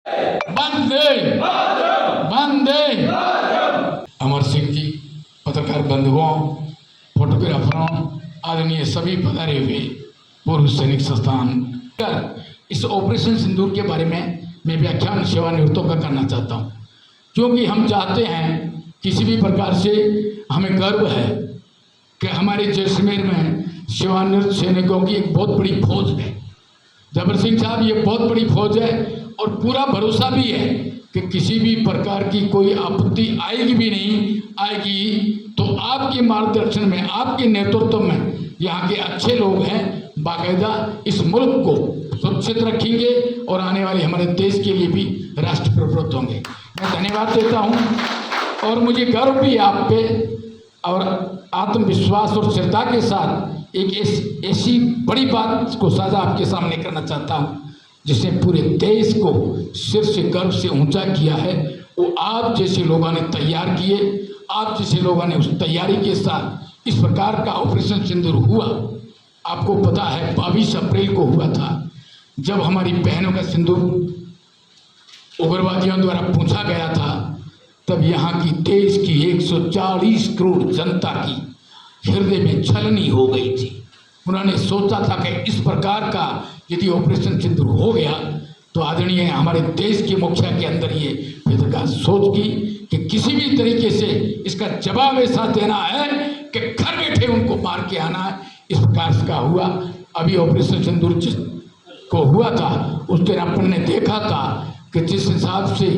वंदे वंदे। अमर सिंह जी, पत्रकार बंधुओं, फोटोग्राफरों, आदरणीय सभी पधारे हुए पूर्व सैनिक संस्थान, इस ऑपरेशन सिंदूर के बारे में मैं व्याख्यान सेवानिवृत्तों का करना चाहता हूँ, क्योंकि हम चाहते हैं किसी भी प्रकार से हमें गर्व है कि हमारे जैसलमेर में सेवानिवृत्त सैनिकों की एक बहुत बड़ी फौज है। जबर सिंह साहब, ये बहुत बड़ी फौज है और पूरा भरोसा भी है कि किसी भी प्रकार की कोई आपत्ति आएगी भी नहीं आएगी, तो आपके मार्गदर्शन में, आपके नेतृत्व में यहाँ के अच्छे लोग हैं, बाकायदा इस मुल्क को सुरक्षित रखेंगे और आने वाले हमारे देश के लिए भी राष्ट्र प्रवृत्त होंगे। मैं धन्यवाद देता हूँ और मुझे गर्व भी आप पे और आत्मविश्वास और श्रद्धा के साथ एक ऐसी बड़ी बात को साझा आपके सामने करना चाहता हूँ जिसने पूरे देश को सिर से गर्व से ऊंचा किया है। वो आप जैसे लोगों ने तैयार किए, आप जैसे लोगों ने उस तैयारी के साथ इस प्रकार का ऑपरेशन सिंदूर हुआ। आपको पता है 22 अप्रैल को हुआ था, जब हमारी बहनों का सिंदूर उग्रवादियों द्वारा पूछा गया था, तब यहाँ की देश की 140 करोड़ जनता की हृदय में छलनी हो गई थी। उन्होंने सोचा था कि इस प्रकार का यदि ऑपरेशन सिंदूर हो गया तो आदरणीय हमारे देश के मुखिया के अंदर ये फिक्र सोच की कि किसी भी तरीके से इसका जवाब ऐसा देना है कि घर बैठे उनको मार के आना है। इस प्रकार से का हुआ। अभी ऑपरेशन सिंदूर जिस को हुआ था उस दिन अपन ने देखा था कि जिस हिसाब से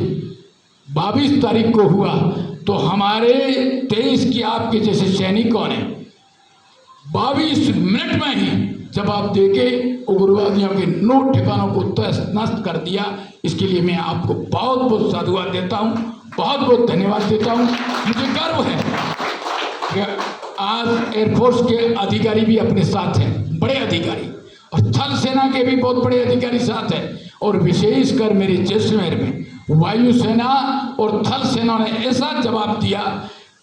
22 तारीख को हुआ तो हमारे देश के आपके जैसे सैनिकों ने 22 मिनट में ही जवाब देके उग्रवादियों के 9 ठिकानों को तहस नष्ट कर दिया। इसके लिए मैं आपको बहुत बहुत साधुवाद देता हूँ, बहुत बहुत धन्यवाद देता हूँ। मुझे गर्व है कि आज एयरफोर्स के अधिकारी भी अपने साथ हैं, बड़े अधिकारी, और थल सेना के भी बहुत बड़े अधिकारी साथ हैं, और विशेषकर मेरे जैसलमेर में वायुसेना और थल सेना ने ऐसा जवाब दिया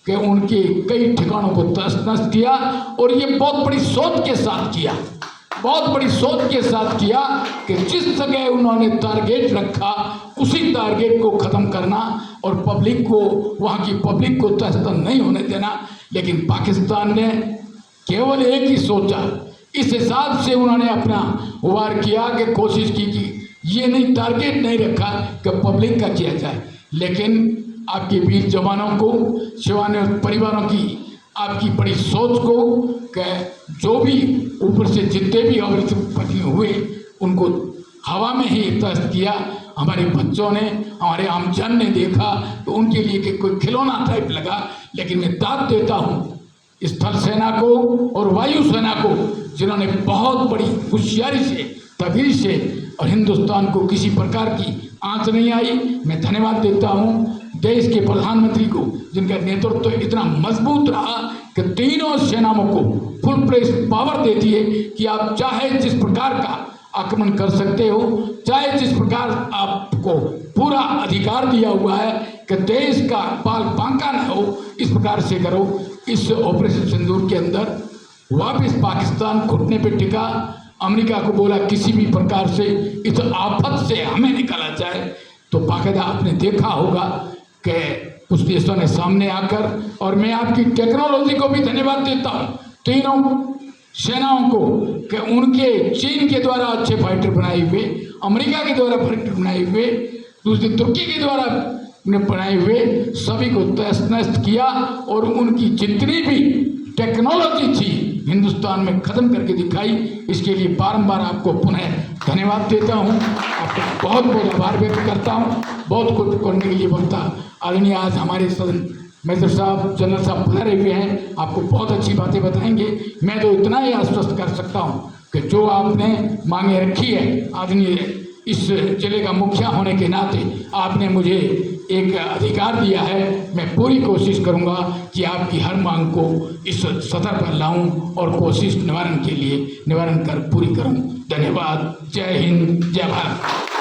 कि उनके कई ठिकानों को तहस नष्ट किया। और ये बहुत बड़ी सोच के साथ किया, बहुत बड़ी सोच के साथ किया कि जिस जगह उन्होंने टारगेट रखा उसी टारगेट को ख़त्म करना और पब्लिक को, वहाँ की पब्लिक को तहस नहीं होने देना। लेकिन पाकिस्तान ने केवल एक ही सोचा, इस हिसाब से उन्होंने अपना वार किया कि कोशिश की कि ये नहीं, टारगेट नहीं रखा कि पब्लिक का किया जाए। लेकिन आपके वीर जवानों को, सेवानिवृत्त परिवारों की आपकी बड़ी सोच को कि जो भी ऊपर से जितने भी अवैध हुए उनको हवा में ही तहस किया। हमारे बच्चों ने, हमारे आमजन ने देखा तो उनके लिए कि कोई खिलौना टाइप लगा। लेकिन मैं दाद देता हूँ स्थल सेना को और वायु सेना को, जिन्होंने बहुत बड़ी होशियारी से, तदबीर से, और हिंदुस्तान को किसी प्रकार की आंच नहीं आई। मैं धन्यवाद देता हूँ देश के प्रधानमंत्री को, जिनका नेतृत्व इतना मजबूत रहा कि तीनों सेनाओं को फुल प्रेस पावर देती है कि आप चाहे जिस प्रकार का आक्रमण कर सकते हो, चाहे जिस प्रकार आपको पूरा अधिकार दिया हुआ है कि देश का पाल बांका न हो, इस प्रकार से करो। इस ऑपरेशन सिंदूर के अंदर वापस पाकिस्तान घुटने पे टिका, अमेरिका को बोला किसी भी प्रकार से इस आफत से हमें निकाला जाए। तो बाकायदा आपने देखा होगा कि कुछ देशों ने सामने आकर, और मैं आपकी टेक्नोलॉजी को भी धन्यवाद देता हूँ तीनों सेनाओं को कि उनके चीन के द्वारा अच्छे फाइटर बनाए हुए, अमेरिका के द्वारा फाइटर बनाए हुए, दूसरी तुर्की के द्वारा बनाए हुए, सभी को तहस नष्ट किया और उनकी जितनी भी टेक्नोलॉजी थी हिंदुस्तान में ख़त्म करके दिखाई। इसके लिए बारंबार आपको पुनः धन्यवाद देता हूँ, आपका बहुत बहुत आभार व्यक्त करता हूँ। बहुत कुछ करने के लिए बोलता आदरणीय आज हमारे सदन मेजर साहब, जनरल साहब पधारे हुए हैं, आपको बहुत अच्छी बातें बताएंगे। मैं तो इतना ही आश्वस्त कर सकता हूँ कि जो आपने मांगे रखी है, आदरणीय इस जिले का मुखिया होने के नाते आपने मुझे एक अधिकार दिया है। मैं पूरी कोशिश करूंगा कि आपकी हर मांग को इस सतह पर लाऊं और कोशिश निवारण के लिए निवारण कर पूरी करूं। धन्यवाद। जय हिंद, जय भारत।